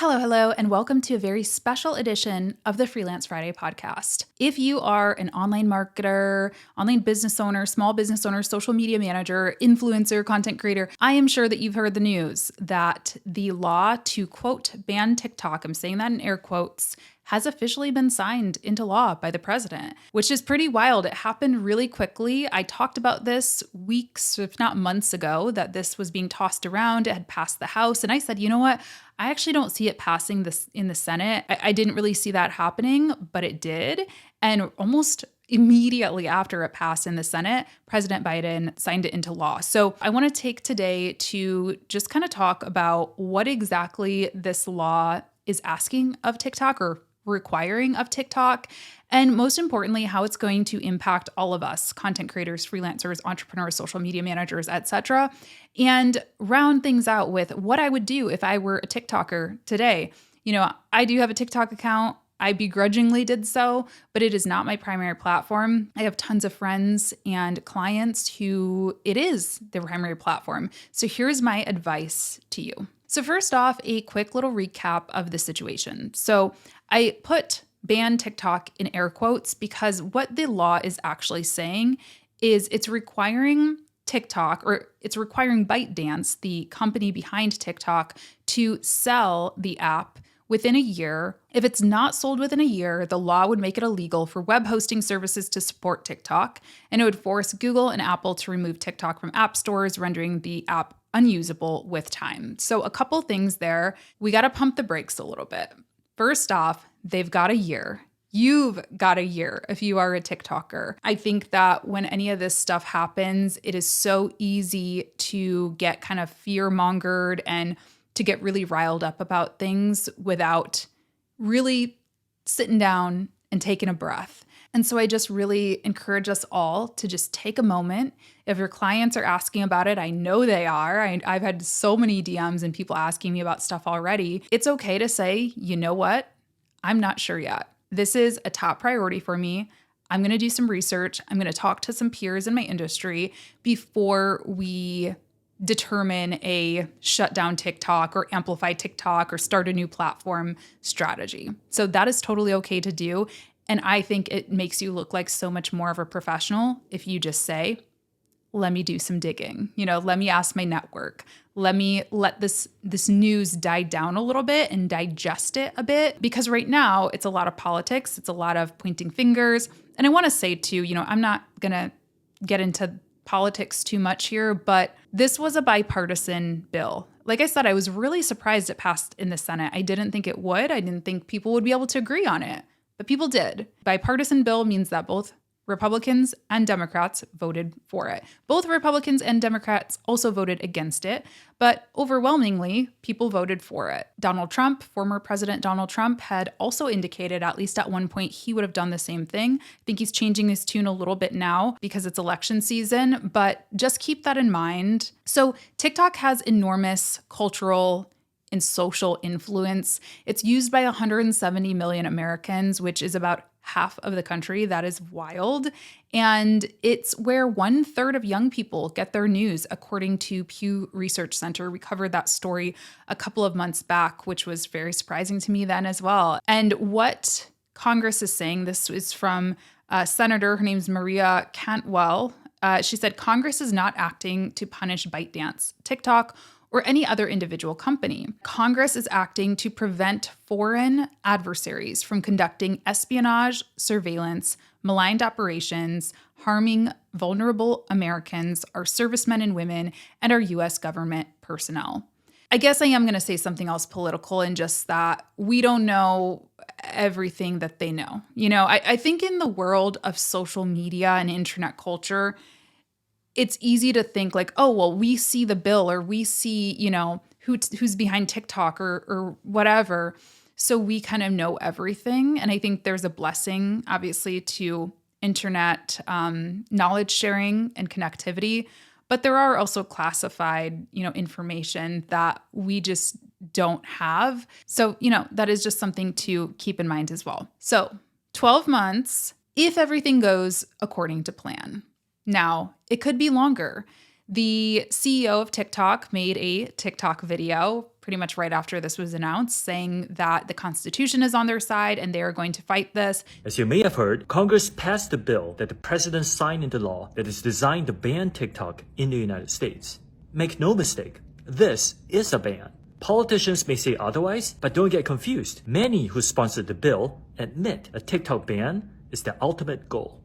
Hello, and welcome to a very special edition of the Freelance Friday podcast. If you are an online marketer, online business owner, small business owner, social media manager, influencer, content creator, I am sure that you've heard the news that the law to, quote, ban TikTok, I'm saying that in air quotes, has officially been signed into law by the president, which is pretty wild. It happened really quickly. I talked about this weeks, if not months ago, that this was being tossed around. It had passed the House. And I said, you know what? I actually don't see it passing this in the Senate. I didn't really see that happening, but it did. And almost immediately after it passed in the Senate, President Biden signed it into law. So I want to take today to just kind of talk about what exactly this law is asking of TikTok or requiring of TikTok, and most importantly, how it's going to impact all of us, content creators, freelancers, entrepreneurs, social media managers, etc., and round things out with what I would do if I were a TikToker today. You know, I do have a TikTok account. I begrudgingly did so, but it is not my primary platform. I have tons of friends and clients who it is their primary platform. So here's my advice to you. So first off, a quick little recap of the situation. So I put ban TikTok in air quotes because what the law is actually saying is it's requiring TikTok, or it's requiring ByteDance, the company behind TikTok, to sell the app within a year. If it's not sold within a year, the law would make it illegal for web hosting services to support TikTok, and it would force Google and Apple to remove TikTok from app stores, rendering the app unusable with time. So a couple things there. We got to pump the brakes a little bit. First off, they've got a year. You've got a year if you are a TikToker. I think that when any of this stuff happens, it is so easy to get kind of fear-mongered and to get really riled up about things without really sitting down and taking a breath. And so I just really encourage us all to just take a moment. If your clients are asking about it, I know they are. I've had so many DMs and people asking me about stuff already. It's okay to say, you know what? I'm not sure yet. This is a top priority for me. I'm going to do some research. I'm going to talk to some peers in my industry before we determine a shut down TikTok or amplify TikTok or start a new platform strategy. So that is totally okay to do. And I think it makes you look like so much more of a professional if you just say, let me do some digging. Let me ask my network. Let me let this news die down a little bit and digest it a bit. Because right now it's a lot of politics. It's a lot of pointing fingers. And I want to say too, I'm not going to get into politics too much here, but this was a bipartisan bill. Like I said, I was really surprised it passed in the Senate. I didn't think it would. I didn't think people would be able to agree on it, but people did. Bipartisan bill means that both Republicans and Democrats voted for it. Both Republicans and Democrats also voted against it, but overwhelmingly, people voted for it. Donald Trump, former President Donald Trump, had also indicated, at least at one point, he would have done the same thing. I think he's changing his tune a little bit now because it's election season, but just keep that in mind. So TikTok has enormous cultural and social influence. It's used by 170 million Americans, which is about half of the country. That is wild. And it's where 1/3 of young people get their news, according to Pew Research Center. We covered that story a couple of months back, which was very surprising to me then as well. And what Congress is saying, this is from a senator, her name's Maria Cantwell. She said, Congress is not acting to punish ByteDance, TikTok, or any other individual company. Congress is acting to prevent foreign adversaries from conducting espionage, surveillance, maligned operations, harming vulnerable Americans, our servicemen and women, and our U.S. government personnel. I guess I am going to say something else political in just that we don't know everything that they know. I think in the world of social media and internet culture, it's easy to think like, oh, well, we see the bill or we see, who's behind TikTok or whatever. So we kind of know everything. And I think there's a blessing, obviously, to internet knowledge sharing and connectivity. But there are also classified, information that we just don't have. So, that is just something to keep in mind as well. So 12 months, if everything goes according to plan. Now, it could be longer. The CEO of TikTok made a TikTok video pretty much right after this was announced, saying that the Constitution is on their side and they are going to fight this. As you may have heard, Congress passed a bill that the president signed into law that is designed to ban TikTok in the United States. Make no mistake, this is a ban. Politicians may say otherwise, but don't get confused. Many who sponsored the bill admit a TikTok ban is the ultimate goal.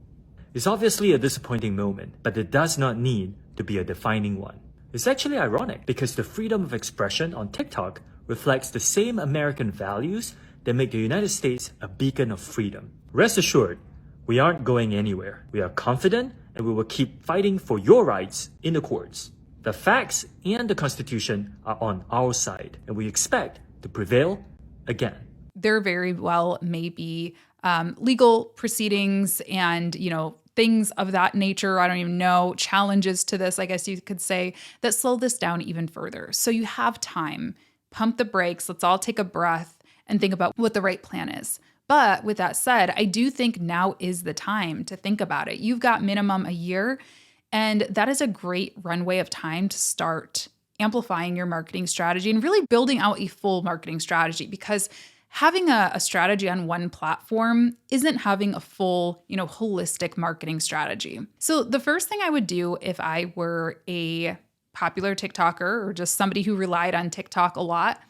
It's obviously a disappointing moment, but it does not need to be a defining one. It's actually ironic because the freedom of expression on TikTok reflects the same American values that make the United States a beacon of freedom. Rest assured, we aren't going anywhere. We are confident and we will keep fighting for your rights in the courts. The facts and the Constitution are on our side, and we expect to prevail again. There very well may be legal proceedings and, things of that nature. I don't even know, challenges to this, I guess you could say, that slow this down even further. So you have time. Pump the brakes. Let's all take a breath and think about what the right plan is. But with that said, I do think now is the time to think about it. You've got minimum a year, and that is a great runway of time to start amplifying your marketing strategy and really building out a full marketing strategy, because having a strategy on one platform isn't having a full, holistic marketing strategy. So the first thing I would do if I were a popular TikToker or just somebody who relied on TikTok a lot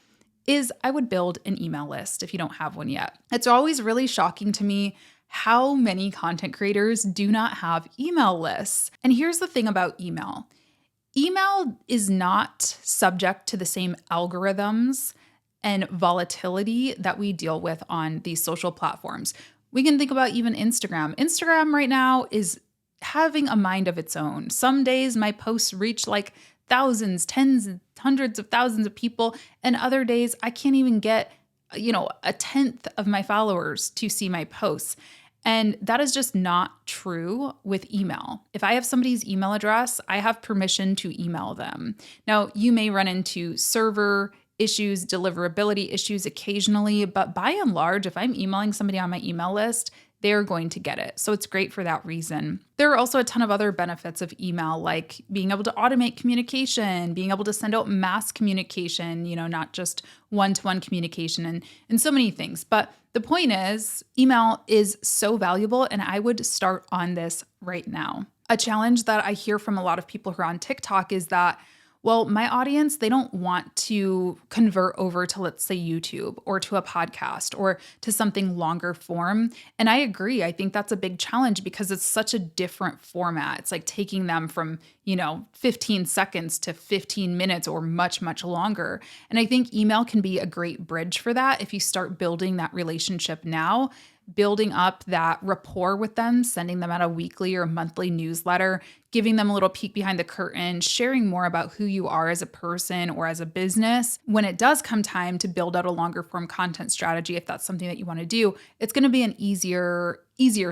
is I would build an email list if you don't have one yet. It's always really shocking to me how many content creators do not have email lists. And here's the thing about email. Email is not subject to the same algorithms and volatility that we deal with on these social platforms. We can think about even Instagram. Instagram right now is having a mind of its own. Some days my posts reach like thousands, tens, hundreds of thousands of people, and other days I can't even get, a tenth of my followers to see my posts. And that is just not true with email. If I have somebody's email address, I have permission to email them. Now, you may run into server issues, deliverability issues occasionally, but by and large, if I'm emailing somebody on my email list, they're going to get it. So it's great for that reason. There are also a ton of other benefits of email, like being able to automate communication, being able to send out mass communication, not just one-to-one communication and so many things. But the point is, email is so valuable, and I would start on this right now. A challenge that I hear from a lot of people who are on TikTok is that, well, my audience, they don't want to convert over to, let's say, YouTube or to a podcast or to something longer form. And I agree. I think that's a big challenge because it's such a different format. It's like taking them from, 15 seconds to 15 minutes or much, much longer. And I think email can be a great bridge for that if you start building that relationship now, building up that rapport with them, sending them out a weekly or monthly newsletter, giving them a little peek behind the curtain, sharing more about who you are as a person or as a business. When it does come time to build out a longer form content strategy, if that's something that you want to do, it's going to be an easier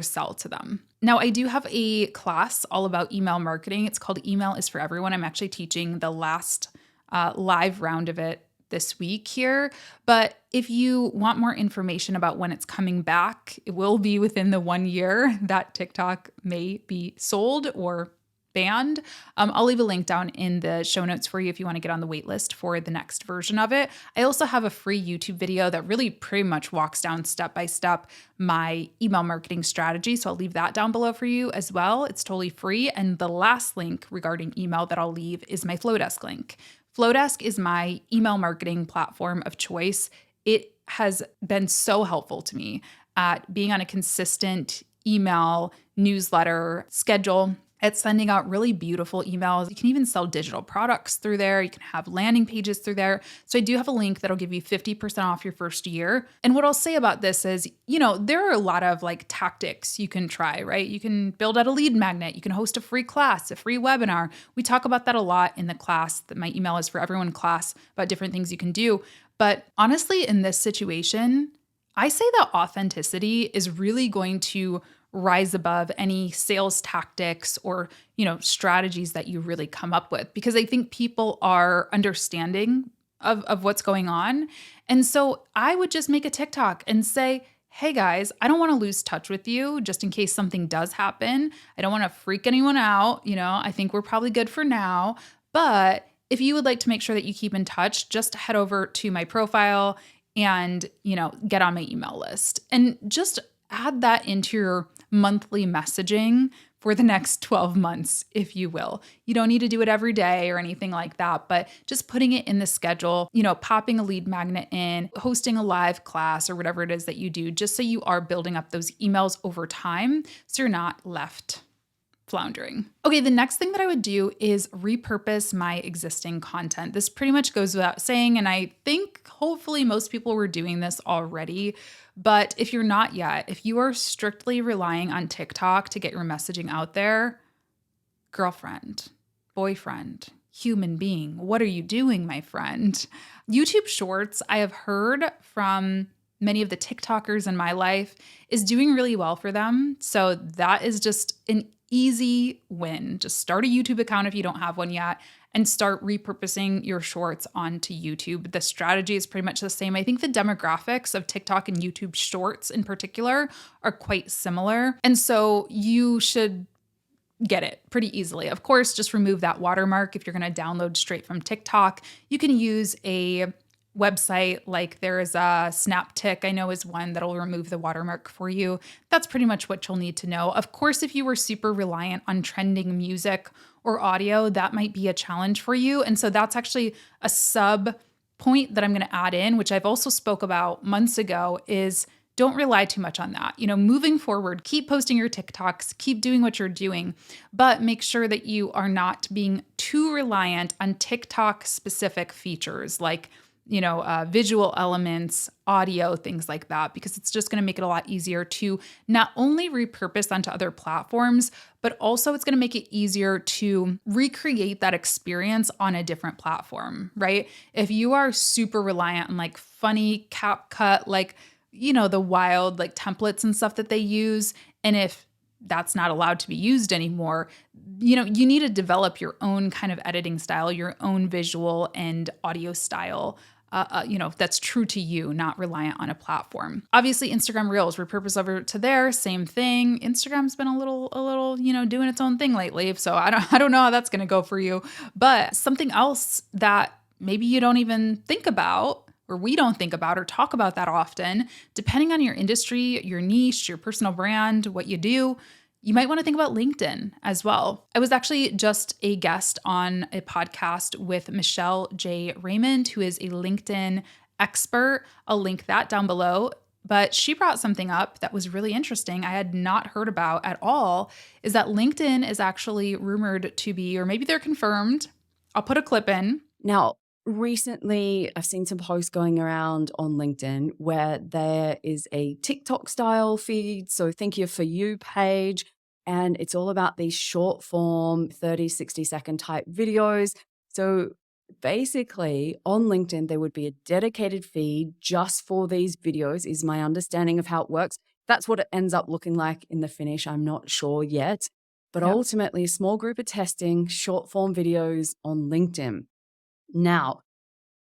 sell to them. Now, I do have a class all about email marketing. It's called Email is for Everyone. I'm actually teaching the last live round of it this week here. But if you want more information about when it's coming back, it will be within the 1 year that TikTok may be sold or banned. I'll leave a link down in the show notes for you if you want to get on the wait list for the next version of it. I also have a free YouTube video that really pretty much walks down step by step my email marketing strategy. So I'll leave that down below for you as well. It's totally free. And the last link regarding email that I'll leave is my Flowdesk link. Flowdesk is my email marketing platform of choice. It has been so helpful to me at being on a consistent email newsletter schedule, at sending out really beautiful emails. You can even sell digital products through there. You can have landing pages through there. So I do have a link that'll give you 50% off your first year. And what I'll say about this is, there are a lot of tactics you can try, right? You can build out a lead magnet. You can host a free class, a free webinar. We talk about that a lot in the class, that my Email is for Everyone class, about different things you can do. But honestly, in this situation, I say that authenticity is really going to rise above any sales tactics or, strategies that you really come up with, because I think people are understanding of what's going on. And so I would just make a TikTok and say, hey guys, I don't want to lose touch with you just in case something does happen. I don't want to freak anyone out. I think we're probably good for now. But if you would like to make sure that you keep in touch, just head over to my profile and, get on my email list and just add that into your monthly messaging for the next 12 months, if you will. You don't need to do it every day or anything like that, but just putting it in the schedule, popping a lead magnet in, hosting a live class or whatever it is that you do, just so you are building up those emails over time so you're not left floundering. Okay, the next thing that I would do is repurpose my existing content. This pretty much goes without saying, and I think hopefully most people were doing this already. But if you're not yet, if you are strictly relying on TikTok to get your messaging out there, girlfriend, boyfriend, human being, what are you doing, my friend? YouTube Shorts, I have heard from many of the TikTokers in my life, is doing really well for them. So that is just an easy win. Just start a YouTube account if you don't have one yet and start repurposing your shorts onto YouTube. The strategy is pretty much the same. I think the demographics of TikTok and YouTube shorts in particular are quite similar. And so you should get it pretty easily. Of course, just remove that watermark if you're going to download straight from TikTok. You can use a website like there is a Snaptic, I know, is one that'll remove the watermark for you. That's pretty much what you'll need to know. Of course, if you were super reliant on trending music or audio, that might be a challenge for you. And so that's actually a sub point that I'm going to add in, which I've also spoke about months ago, is don't rely too much on that. Moving forward, keep posting your TikToks, keep doing what you're doing, but make sure that you are not being too reliant on TikTok specific features like visual elements, audio, things like that, because it's just going to make it a lot easier to not only repurpose onto other platforms, but also it's going to make it easier to recreate that experience on a different platform, right? If you are super reliant on like funny CapCut, the wild templates and stuff that they use, and if that's not allowed to be used anymore, you need to develop your own kind of editing style, your own visual and audio style. That's true to you, not reliant on a platform. Obviously, Instagram Reels, repurpose over to there, same thing. Instagram's been a little, doing its own thing lately. So I don't know how that's going to go for you. But something else that maybe you don't even think about, or we don't think about or talk about that often, depending on your industry, your niche, your personal brand, what you do, you might want to think about LinkedIn as well. I was actually just a guest on a podcast with Michelle J. Raymond, who is a LinkedIn expert. I'll link that down below. But she brought something up that was really interesting I had not heard about at all, is that LinkedIn is actually rumored to be, or maybe they're confirmed. I'll put a clip in. Now, recently, I've seen some posts going around on LinkedIn where there is a TikTok style feed. So think your For You page, and it's all about these short form 30, 60-second type videos. So basically on LinkedIn, there would be a dedicated feed just for these videos, is my understanding of how it works. That's what it ends up looking like in the finish. I'm not sure yet. But ultimately, a small group are testing short form videos on LinkedIn. Now,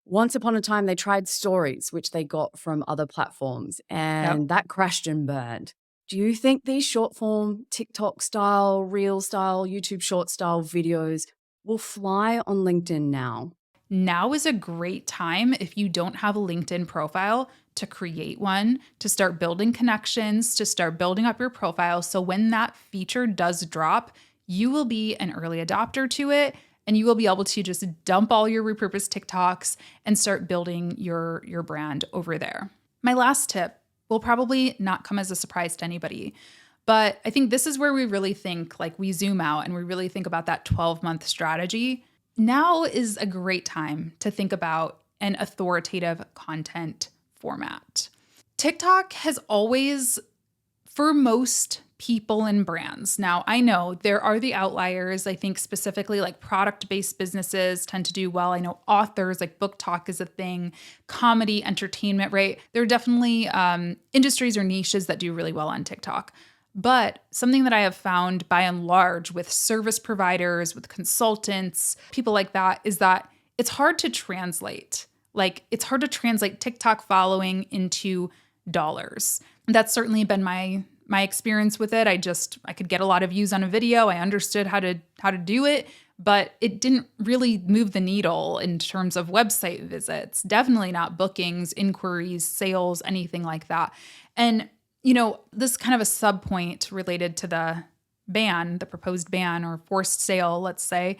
once upon a time, they tried stories, which they got from other platforms, and that crashed and burned. Do you think these short form TikTok style, Reel style, YouTube short style videos will fly on LinkedIn now? Now is a great time, if you don't have a LinkedIn profile, to create one, to start building connections, to start building up your profile. So when that feature does drop, you will be an early adopter to it. And you will be able to just dump all your repurposed TikToks and start building your brand over there. My last tip will probably not come as a surprise to anybody, but I think this is where we really think, we zoom out and we really think about that 12-month strategy. Now is a great time to think about an authoritative content format. TikTok has always, for most people and brands. Now, I know there are the outliers. I think specifically product-based businesses tend to do well. I know authors, book talk is a thing, comedy, entertainment, right? There are definitely industries or niches that do really well on TikTok. But something that I have found by and large with service providers, with consultants, people like that, is that it's hard to translate. It's hard to translate TikTok following into dollars. That's certainly been my experience with it. I could get a lot of views on a video. I understood how to do it, but it didn't really move the needle in terms of website visits. Definitely not bookings, inquiries, sales, anything like that. And this is kind of a sub point related to the ban, the proposed ban or forced sale, let's say,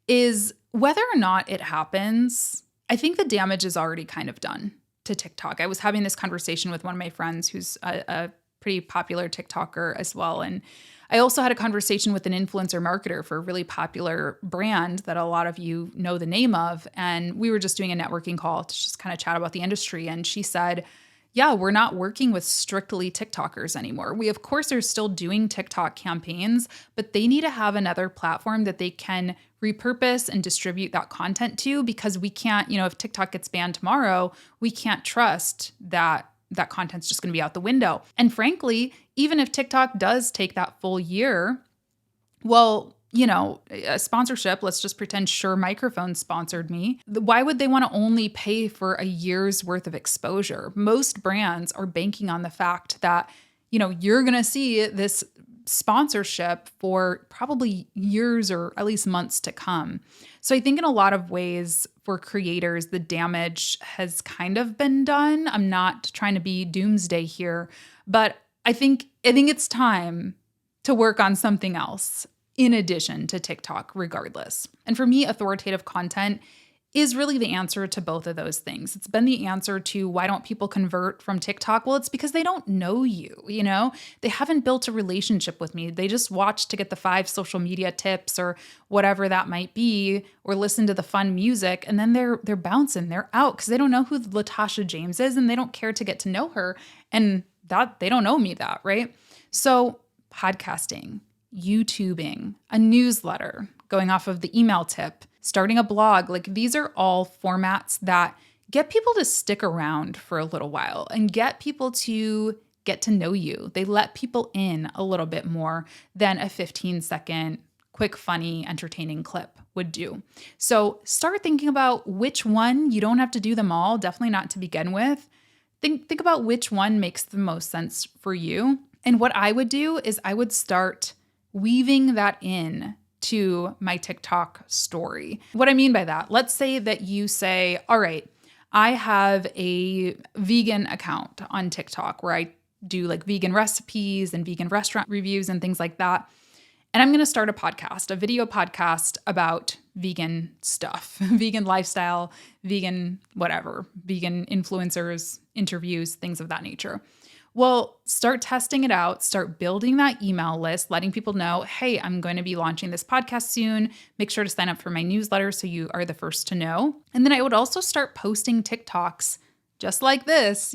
is whether or not it happens. I think the damage is already kind of done to TikTok. I was having this conversation with one of my friends who's a pretty popular TikToker as well. And I also had a conversation with an influencer marketer for a really popular brand that a lot of you know the name of. And we were just doing a networking call to just kind of chat about the industry. And she said, yeah, we're not working with strictly TikTokers anymore. We, of course, are still doing TikTok campaigns, but they need to have another platform that they can repurpose and distribute that content to, because we can't, if TikTok gets banned tomorrow, we can't trust that that content's just going to be out the window. And frankly, even if TikTok does take that full year, well, a sponsorship, let's just pretend Shure Microphone sponsored me. Why would they want to only pay for a year's worth of exposure? Most brands are banking on the fact that, you're going to see this sponsorship for probably years or at least months to come. So I think in a lot of ways for creators, the damage has kind of been done. I'm not trying to be doomsday here, but I think it's time to work on something else in addition to TikTok, regardless. And for me, authoritative content is really the answer to both of those things. It's been the answer to why don't people convert from TikTok? Well, it's because they don't know you, They haven't built a relationship with me. They just watch to get the 5 social media tips or whatever that might be, or listen to the fun music, and then they're bouncing, they're out because they don't know who Latasha James is and they don't care to get to know her. And that they don't know me that, right? So podcasting, YouTubing, a newsletter, going off of the email tip, starting a blog, these are all formats that get people to stick around for a little while and get people to get to know you. They let people in a little bit more than a 15-second quick, funny, entertaining clip would do. So start thinking about which one. You don't have to do them all, definitely not to begin with. Think about which one makes the most sense for you. And what I would do is I would start weaving that in to my TikTok story. What I mean by that, let's say that you say, all right, I have a vegan account on TikTok where I do vegan recipes and vegan restaurant reviews and things like that. And I'm going to start a podcast, a video podcast about vegan stuff, vegan lifestyle, vegan whatever, vegan influencers, interviews, things of that nature. Well, start testing it out, start building that email list, letting people know, hey, I'm going to be launching this podcast soon. Make sure to sign up for my newsletter so you are the first to know. And then I would also start posting TikToks just like this,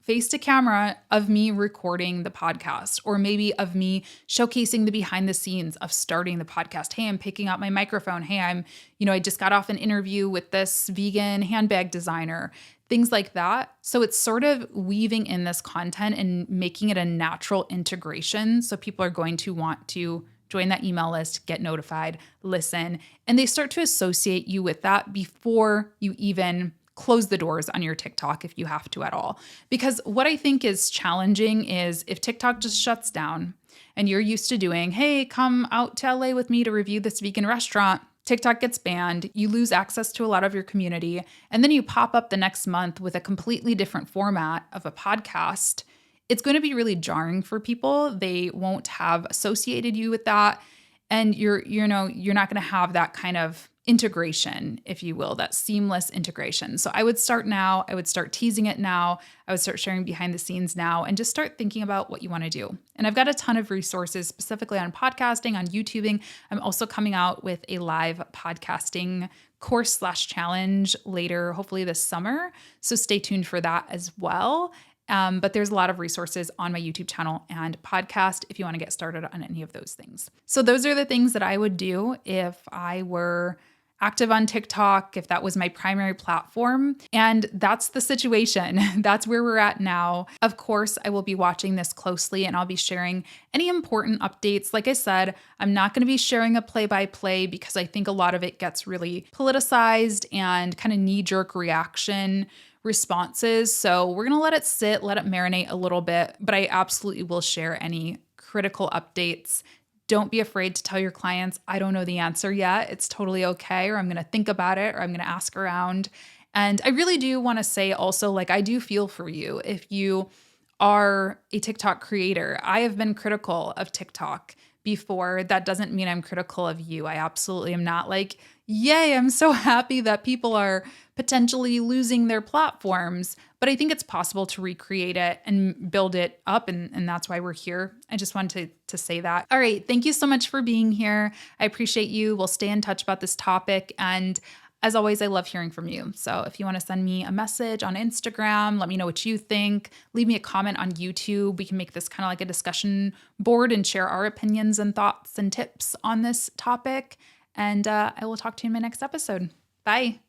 face to camera of me recording the podcast, or maybe of me showcasing the behind the scenes of starting the podcast. Hey, I'm picking up my microphone. Hey, I just got off an interview with this vegan handbag designer. Things like that. So it's sort of weaving in this content and making it a natural integration. So people are going to want to join that email list, get notified, listen, and they start to associate you with that before you even close the doors on your TikTok, if you have to at all. Because what I think is challenging is if TikTok just shuts down and you're used to doing, hey, come out to LA with me to review this vegan restaurant, TikTok gets banned, you lose access to a lot of your community, and then you pop up the next month with a completely different format of a podcast. It's going to be really jarring for people. They won't have associated you with that, and you're not going to have that kind of integration, if you will, that seamless integration. So I would start now. I would start teasing it now. I would start sharing behind the scenes now and just start thinking about what you want to do. And I've got a ton of resources specifically on podcasting, on YouTubing. I'm also coming out with a live podcasting course/challenge later, hopefully this summer. So stay tuned for that as well. But there's a lot of resources on my YouTube channel and podcast if you want to get started on any of those things. So those are the things that I would do if I were active on TikTok, if that was my primary platform. And that's the situation. That's where we're at now. Of course, I will be watching this closely and I'll be sharing any important updates. Like I said, I'm not going to be sharing a play-by-play because I think a lot of it gets really politicized and kind of knee-jerk reaction responses. So we're going to let it sit, let it marinate a little bit, but I absolutely will share any critical updates. Don't be afraid to tell your clients, I don't know the answer yet. It's totally okay. Or I'm going to think about it, or I'm going to ask around. And I really do want to say also, like, I do feel for you if you are a TikTok creator. I have been critical of TikTok before. That doesn't mean I'm critical of you. I absolutely am not. Like, yay, I'm so happy that people are potentially losing their platforms. But I think it's possible to recreate it and build it up. And that's why we're here. I just wanted to say that. All right. Thank you so much for being here. I appreciate you. We'll stay in touch about this topic. And as always, I love hearing from you. So if you want to send me a message on Instagram, let me know what you think. Leave me a comment on YouTube. We can make this kind of like a discussion board and share our opinions and thoughts and tips on this topic. And I will talk to you in my next episode. Bye.